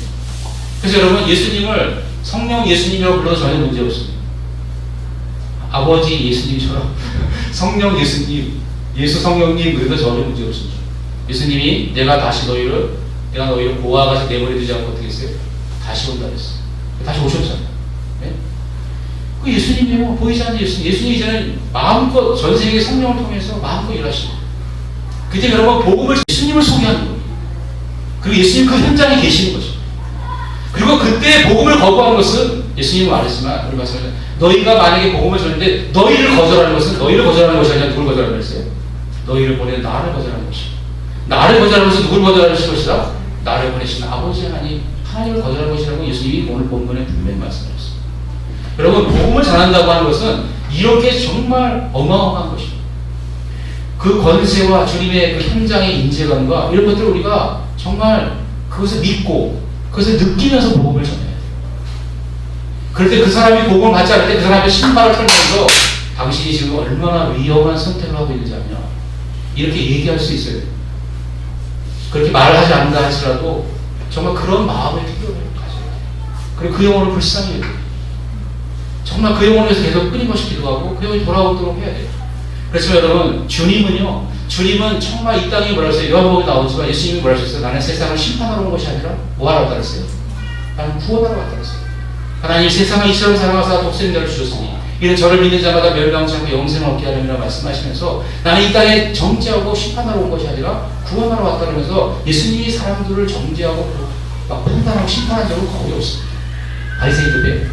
그래서 여러분 예수님을 성령 예수님이라고 불러도 전혀 문제 없습니다. 아버지 예수님처럼 성령 예수님, 예수 성령님 그래도 전혀 문제 없습니다. 예수님이 내가 너희를 고아가서 내버려 두지 않고 어떻게 했어요? 다시 온다 했어요. 다시 오셨잖아요. 네? 그 예수님이요. 보이지 않는 예수님. 예수님이 이제는 마음껏 전 세계 성령을 통해서 마음껏 일하시고 그때 여러분 복음을 예수님을 소개하는 거예요. 그리고 예수님 그 현장에 계시는 거죠. 그리고 그때 복음을 거부하는 것은 예수님은 말했지만 우리 말씀에 너희가 만약에 복음을 전했는데 너희를 거절하는 것은 너희를 거절하는 것이 아니라 누굴 거절하는 것이에요? 너희를 보내는 나를 거절하는 것이에요. 나를 거절하는 것은 누굴 거절하는 것이다? 나를 보내신 아버지 하나님을 거절하는 것이라고 예수님이 오늘 본문에 분명히 말씀하셨습니다. 여러분 복음을 전한다고 하는 것은 이렇게 정말 어마어마한 것입니다. 그 권세와 주님의 그 현장의 인재감과 이런 것들을 우리가 정말 그것을 믿고 그것을 느끼면서 복음을 전해야 돼요. 그럴 때 그 사람이 복음을 받지 않을 때 그 사람의 신발을 털면서 당신이 지금 얼마나 위험한 선택을 하고 있는지 아냐 이렇게 얘기할 수 있어요. 그렇게 말을 하지 않는다 할지라도 정말 그런 마음의 필요를 가져야 돼요. 그리고 그 영혼을 불쌍히 해야 돼요. 정말 그 영혼을 위해서 계속 끊임없이 기도하고 그 영혼이 돌아오도록 해야 돼요. 그렇지만 여러분 주님은 정말 이 땅에 뭐라 했어요? 요한복음에 나오지만 예수님이 뭐라 하셨어요? 나는 세상을 심판하러 온 것이 아니라 뭐하러 왔다 그랬어요? 나는 구원하러 왔다 그랬어요. 하나님 세상을 이처럼 사랑하사 독생자를 주셨으니 이는 저를 믿는 자마다 멸망치 않고 영생을 얻게 하려니라 말씀하시면서 나는 이 땅에 정죄하고 심판하러 온 것이 아니라 구원하러 왔다 그러면서 예수님이 사람들을 정죄하고 막 판단하고 심판한 적은 거의 없습니다. 바리새인들에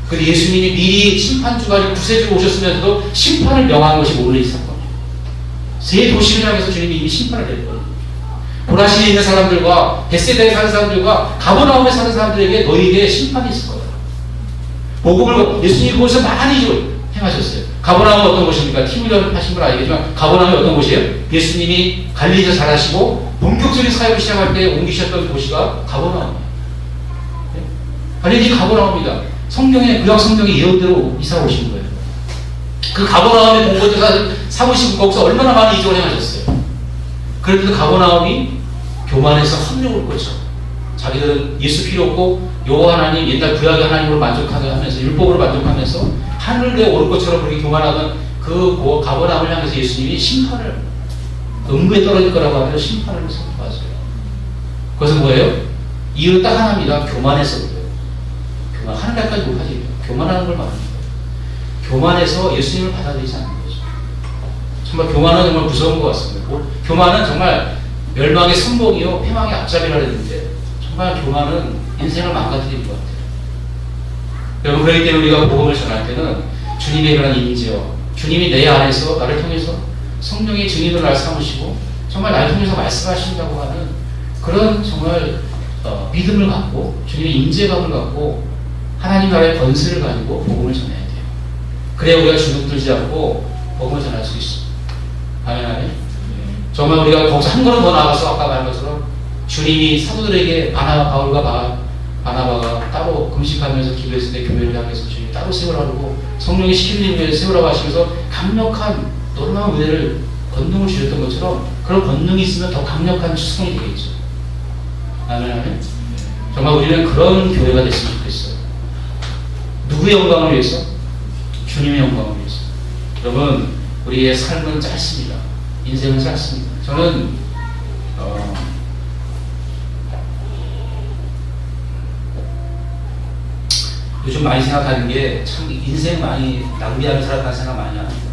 근데 예수님이 미리 심판주가 구세주로 오셨으면서도 심판을 명한 것이 오늘 이 사건이에요. 세 도시를 향해서 주님이 이미 심판을 냈거든요. 고라시에 있는 사람들과 벳세다에 사는 사람들과 가버나움에 사는 사람들에게 너희에게 심판이 있을 거다. 복음을 예수님이 그곳에서 많이 행하셨어요. 가버나움은 어떤 곳입니까? 티무리를 하신 분 알겠지만 가버나움이 어떤 곳이에요? 예수님이 갈릴리에서 자라시고 본격적인 사역을 시작할 때 옮기셨던 도시가 가버나움이에요. 네? 갈릴리 가버나움입니다. 성경에 구약 성경의 예언대로 이사 오신 거예요. 그 가버나움의 공고대사 사무실 거기서 얼마나 많은 이적을 행하셨어요. 그런데도 가버나움이 교만해서 합력을 거쳐 자기들은 예수 필요 없고 여호와 하나님 옛날 구약의 하나님으로 만족하면서 율법으로 만족하면서 하늘에 오를 것처럼 그렇게 교만하던 그 가버나움을 향해서 예수님이 심판을 음부에 떨어질 거라고 하면서 심판을 선포하세요. 그것은 뭐예요? 이유는 딱 하나입니다. 교만해서 그래요. 하늘까지 못하지. 교만하는 걸 말합니다. 교만해서 예수님을 받아들이지 않는 거죠. 정말 교만은 정말 무서운 것 같습니다. 교만은 정말 멸망의 선봉이요 패망의 앞잡이라 했는데 정말 교만은 인생을 망가뜨리는 것 같아요. 여러분, 그렇기 때문에 우리가 복음을 전할 때는 주님의 그런 임재와 주님이 내 안에서 나를 통해서 성령의 증인으로 날 삼으시고 정말 나를 통해서 말씀하신다고 하는 그런 정말 믿음을 갖고 주님의 임재감을 갖고 하나님 나라의 권세를 가지고 복음을 전해야 돼요. 그래야 우리가 주눅들지 않고 복음을 전할 수 있습니다. 아멘. 정말 우리가 거기서 한 걸음 더 나가서 아까 말한 것처럼 주님이 사도들에게 바울과 바나바가 따로 금식하면서 기도했을 때 교회를 향해서 주님이 따로 세우라고 성령이 시키는 일을 세우라고 하시면서 강력한 놀라운 은혜를 권능을 주셨던 것처럼 그런 권능이 있으면 더 강력한 추성이 되겠죠. 아멘. 정말 우리는 그런 교회가 됐으면 좋겠어요. 누구의 영광을 위해서? 주님의 영광을 위해서. 여러분, 우리의 삶은 짧습니다. 인생은 짧습니다. 저는 요즘 많이 생각하는 게 참 인생 많이 낭비하며 살았다는 생각 많이 합니다.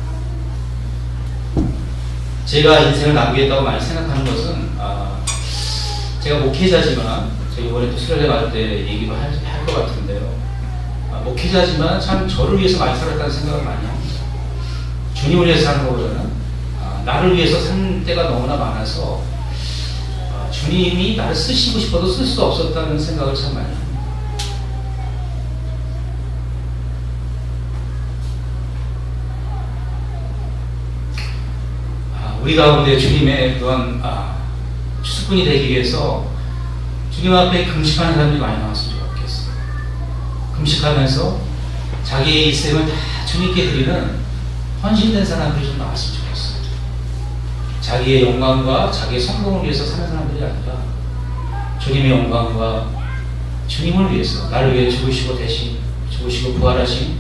제가 인생을 낭비했다고 많이 생각하는 것은 제가 목회자지만 제가 이번에 또 수련회 갈 때 얘기도 할 것 같은데요. 목회자지만 참 저를 위해서 많이 살았다는 생각을 많이 합니다. 주님을 위해서 사는 것보다는 나를 위해서 산 때가 너무나 많아서 주님이 나를 쓰시고 싶어도 쓸 수 없었다는 생각을 참 많이 합니다. 우리 가운데 주님의 그런 추수꾼이 되기 위해서 주님 앞에 금식하는 사람들이 많이 나왔으면 좋겠어요. 금식하면서 자기의 일생을 다 주님께 드리는 헌신된 사람들이 좀 나왔으면 좋겠어요. 자기의 영광과 자기의 성공을 위해서 사는 사람들이 아니라 주님의 영광과 주님을 위해서 나를 위해 죽으시고 대신 죽으시고 부활하신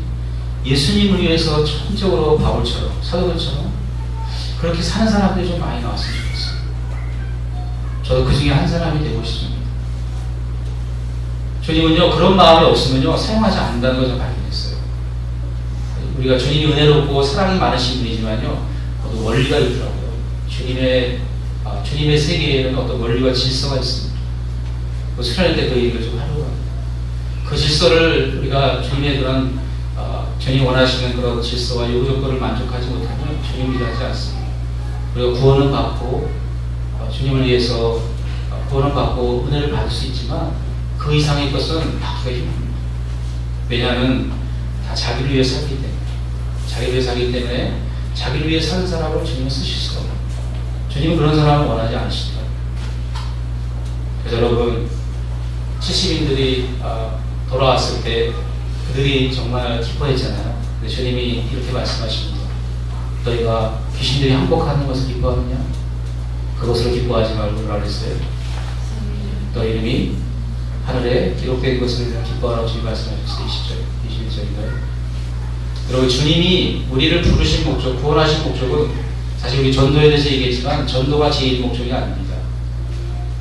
예수님을 위해서 전적으로 바울처럼 사도들처럼 그렇게 사는 사람들이 좀 많이 나왔으면 좋겠어요. 저도 그 중에 한 사람이 되고 싶습니다. 주님은요, 그런 마음이 없으면요, 사용하지 않는다는 걸 좀 발견했어요. 우리가 주님이 은혜롭고 사랑이 많으신 분이지만요, 어떤 원리가 있더라고요. 주님의 세계에는 어떤 원리와 질서가 있습니다. 수련회 때 그 얘기를 좀 하려고 합니다. 그 질서를 우리가 주님의 그런, 주님이 원하시는 그런 질서와 요구 조건을 만족하지 못하면 주님을 위하지 않습니다. 우리가 구원은 받고 주님을 위해서 구원은 받고 은혜를 받을 수 있지만 그 이상의 것은 받기가 힘듭니다. 왜냐하면 다 자기를 위해 살기 때문에 자기를 위해 살기 때문에 자기를 위해 사는 사람을 주님은 쓰실 수가 없습니다. 주님은 그런 사람을 원하지 않으시더라고요. 그래서 여러분 70인들이 돌아왔을 때 그들이 정말 기뻐했잖아요. 근데 주님이 이렇게 말씀하십니다. 너희가 귀신들이 항복하는 것을 기뻐하느냐? 그것으로 기뻐하지 말고 뭐라 그랬어요? 너희 이름이 하늘에 기록된 것을 기뻐하라고 주님 말씀하셨어요. 20절, 21절인가요? 그리고 주님이 우리를 부르신 목적, 구원하신 목적은 사실 우리 전도에 대해서 얘기했지만 전도가 제일 목적이 아닙니다.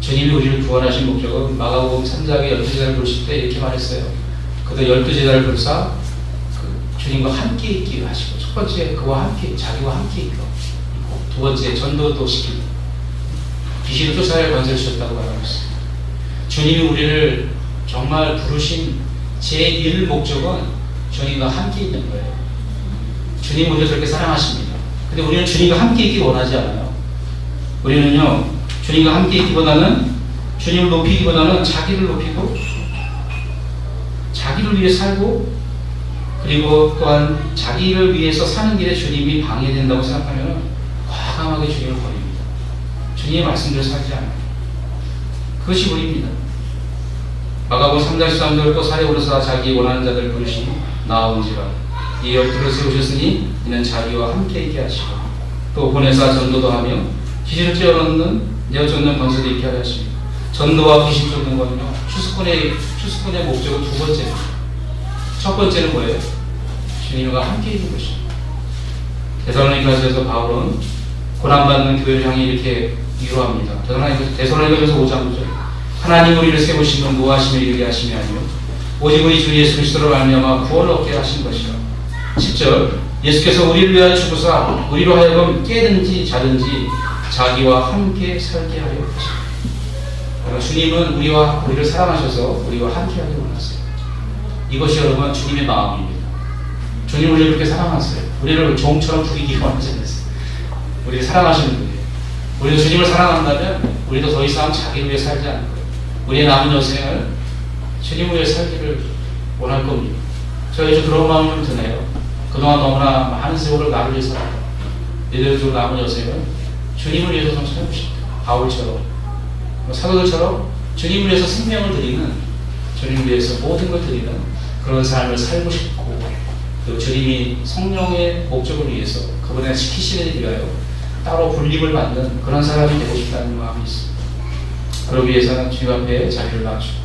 주님이 우리를 구원하신 목적은 마가복음 3장에 12제자를 부르실 때 이렇게 말했어요. 그들 12제자를 부르사 주님과 함께 있기를 하시고, 첫 번째 그와 함께, 자기와 함께 있고, 두 번째 전도도 시키고 귀신을 쫓아낼 권세를 주셨다고 말하고 있습니다. 주님이 우리를 정말 부르신 제1 목적은 주님과 함께 있는 거예요. 주님 우리를 그렇게 사랑하십니다. 근데 우리는 주님과 함께 있기 원하지 않아요. 우리는요, 주님과 함께 있기보다는, 주님을 높이기보다는 자기를 높이고 자기를 위해 살고, 그리고 또한 자기를 위해서 사는 길에 주님이 방해된다고 생각하면 과감하게 주님을 버립니다. 주님의 말씀대로 살지 않아요. 그것이 우리입니다. 마가복음 3장 13절 또 사례 오르사 자기 원하는 자들 부르시니 나아온지라 이 12를 세우셨으니 이는 자기와 함께 있게 하시고 또 보내사 전도도 하며 귀신을 내어쫓는 권세도 있게 하려 하십니다. 전도와 귀신 쫓는 거는요, 추수꾼의 목적은 두 번째입니다. 첫 번째는 뭐예요? 주님과 함께 있는 것입니다. 데살로니가서에서 바울은 고난받는 교회를 향해 이렇게 위로합니다. 데살로니가서 5장 9절 하나님 우리를 세우시면 노하시며 이르게 하심이 아니요 오직 우리 주 예수 그리스도로 말미암아 구원을 얻게 하신 것이라. 10절 예수께서 우리를 위하여 죽으사 우리로 하여금 깨든지 자든지 자기와 함께 살게 하려 하십니다. 주님은 우리를 사랑하셔서 우리와 함께 하기 원하세요. 이것이 여러분 주님의 마음입니다. 주님 우리를 그렇게 사랑하세요. 우리를 종처럼 부리기만 하지 않으세요. 우리를 사랑하시는 분이에요. 우리도 주님을 사랑한다면 우리도 더 이상 자기를 위해 살지 않을 거예요. 우리의 남은 여생을 주님을 위해 살기를 원할 겁니다. 제가 요즘 그런 마음이 좀 드네요. 그동안 너무나 많은 세월을 나를 위해 살았다. 이들도 남은 여생을 주님을 위해서 좀 살고 싶다. 바울처럼, 사도들처럼 주님을 위해서 생명을 드리는, 주님을 위해서 모든 걸 드리는 그런 삶을 살고 싶고, 또 주님이 성령의 목적을 위해서 그분의 지키시는 일 위하여 따로 분립을 받는 그런 사람이 되고 싶다는 마음이 있습니다. 그러기 위해서는 주님 앞에 자리를 낮추고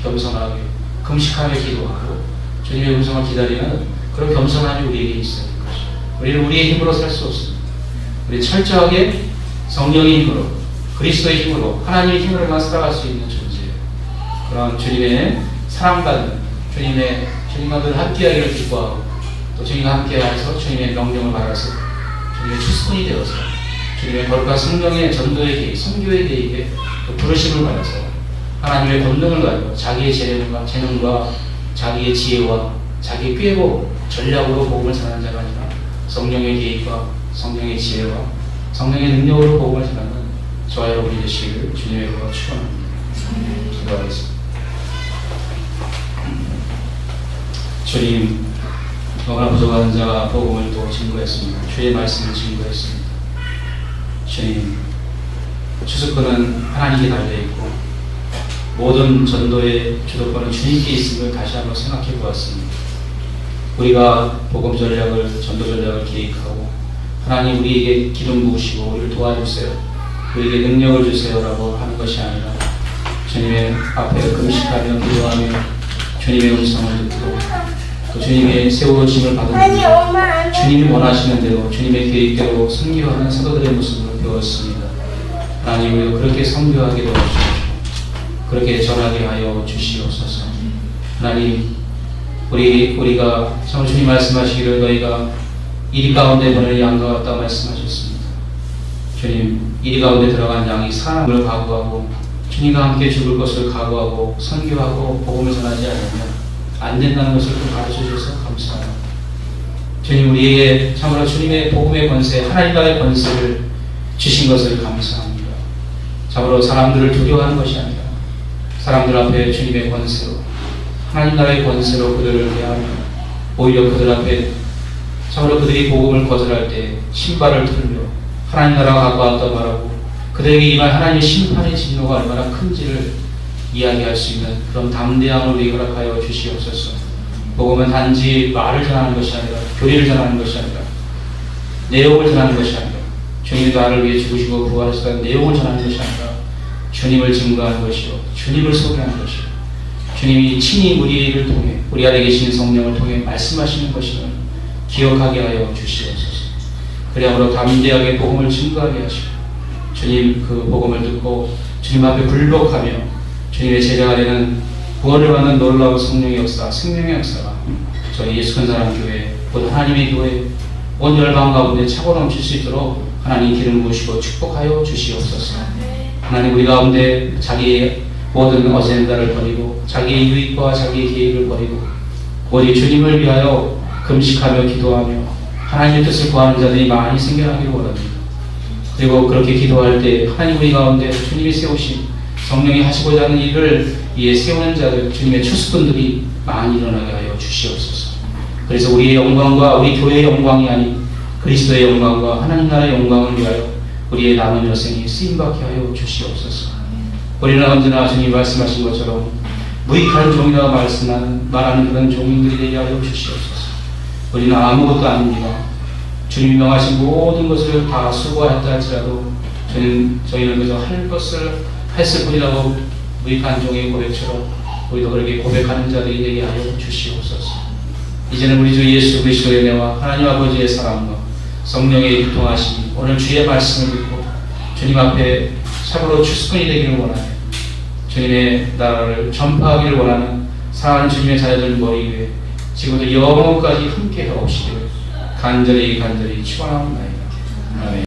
겸손하게 금식하며 기도하고 주님의 음성을 기다리는 그런 겸손함이 우리에게 있어야 될 것입니다. 우리는 우리의 힘으로 살 수 없습니다. 우리 철저하게 성령의 힘으로, 그리스도의 힘으로, 하나님의 힘으로만 살아갈 수 있는 존재예요. 그런 주님의 사랑받는, 주님과 늘 함께하기를 기뻐하고 또 주님과 함께하여서 주님의 명령을 받아서 주님의 추수꾼이 되어서 주님의 거룩한 성령의 전도의 계획, 선교의 계획에 또 부르심을 받아서 하나님의 권능을 가지고 자기의 재능과 자기의 지혜와 자기의 꾀고 전략으로 복음을 전하는 자가 아니라 성령의 계획과 성령의 지혜와 성령의 능력으로 복음을 전하는 저와 여러분이 되시기를 주님의 이름으로 축원합니다. 기도하겠습니다. 주님, 너무나 부족한 자가 복음을 또 증거했습니다. 주의 말씀을 증거했습니다. 주님, 추수꾼은 하나님께 달려있고 모든 전도의 주도권은 주님께 있음을 다시 한번 생각해 보았습니다. 우리가 복음 전략을, 전도 전략을 계획하고 하나님 우리에게 기름 부으시고 우리를 도와주세요, 우리에게 능력을 주세요라고 하는 것이 아니라 주님의 앞에 금식하며 기도하며 주님의 음성을 듣고 또 주님의 세우심을 받은 주님이 원하시는 대로 주님의 계획대로 선교하는 사도들의 모습을 배웠습니다. 하나님 우리도 그렇게 선교하게 도와주십시오. 그렇게 전하게 하여 주시옵소서. 하나님 우리가 참 주님 말씀하시기를 너희가 이리 가운데 보낼 양과 같다 말씀하셨습니다. 주님, 이리 가운데 들어간 양이 사람을 각오하고 주님과 함께 죽을 것을 각오하고 선교하고 복음을 전하지 않으면 안 된다는 것을 좀 가르쳐 주셔서 감사합니다. 주님, 우리에게 참으로 주님의 복음의 권세, 하나님 나라의 권세를 주신 것을 감사합니다. 참으로 사람들을 두려워하는 것이 아니라 사람들 앞에 주님의 권세로, 하나님 나라의 권세로 그들을 대하며 오히려 그들 앞에 참으로 그들이 복음을 거절할 때 신발을 털며 하나님 나라가 가까웠다 말하고 그들에게 임할 하나님의 심판의 진노가 얼마나 큰지를 이야기할 수 있는 그런 담대함을 우리에게 허락하여 주시옵소서. 복음은 단지 말을 전하는 것이 아니라 교리를 전하는 것이 아니라 내용을 전하는 것이 아니라 주님이 나를 위해 죽으시고 부활하셨다는 내용을 전하는 것이 아니라 주님을 증거하는 것이요, 주님을 소개하는 것이요, 주님이 친히 우리를 통해 우리 안에 계신 성령을 통해 말씀하시는 것임을 기억하게 하여 주시옵소서. 그리하므로 담대하게 복음을 증거하게 하시고 주님 그 복음을 듣고 주님 앞에 굴복하며 주님의 제자가 되는 구원을 받는 놀라운 성령의 역사, 생명의 역사가 저희 예수 근사람 교회, 곧 하나님의 교회 온 열방 가운데 차고 넘칠 수 있도록 하나님 기름 부으시고 축복하여 주시옵소서. 하나님 우리 가운데 자기의 모든 어젠다를 버리고 자기의 유익과 자기의 계획을 버리고 오직 주님을 위하여 금식하며 기도하며 하나님의 뜻을 구하는 자들이 많이 생겨나기를 원합니다. 그리고 그렇게 기도할 때 하나님 우리 가운데 주님이 세우신 성령이 하시고자 하는 일을 위해 세우는 자들, 주님의 추수꾼들이 많이 일어나게 하여 주시옵소서. 그래서 우리의 영광과 우리 교회의 영광이 아닌 그리스도의 영광과 하나님 나라의 영광을 위하여 우리의 남은 여생이 쓰임받게 하여 주시옵소서. 우리는 언제나 주님 말씀하신 것처럼 무익한 종이라고 말하는 그런 종인들이 되게 하여 주시옵소서. 우리는 아무것도 아닙니다. 주님이 명하신 모든 것을 다 수고하였다 할지라도 저희는 그저 할 것을 했을 뿐이라고 무익한 종의 고백처럼 우리도 그렇게 고백하는 자들이 되게 하여 주시옵소서. 이제는 우리 주 예수 그리스도의 은혜와 하나님 아버지의 사랑과 성령의 교통하심이 오늘 주의 말씀을 듣고 주님 앞에 참으로 추수꾼이 되기를 원하며 주님의 나라를 전파하기를 원하는 사랑하는 주님의 자녀들 머리 위에 지금부터 영원까지 함께 하옵시기를 간절히 축원하옵나이다. 아멘.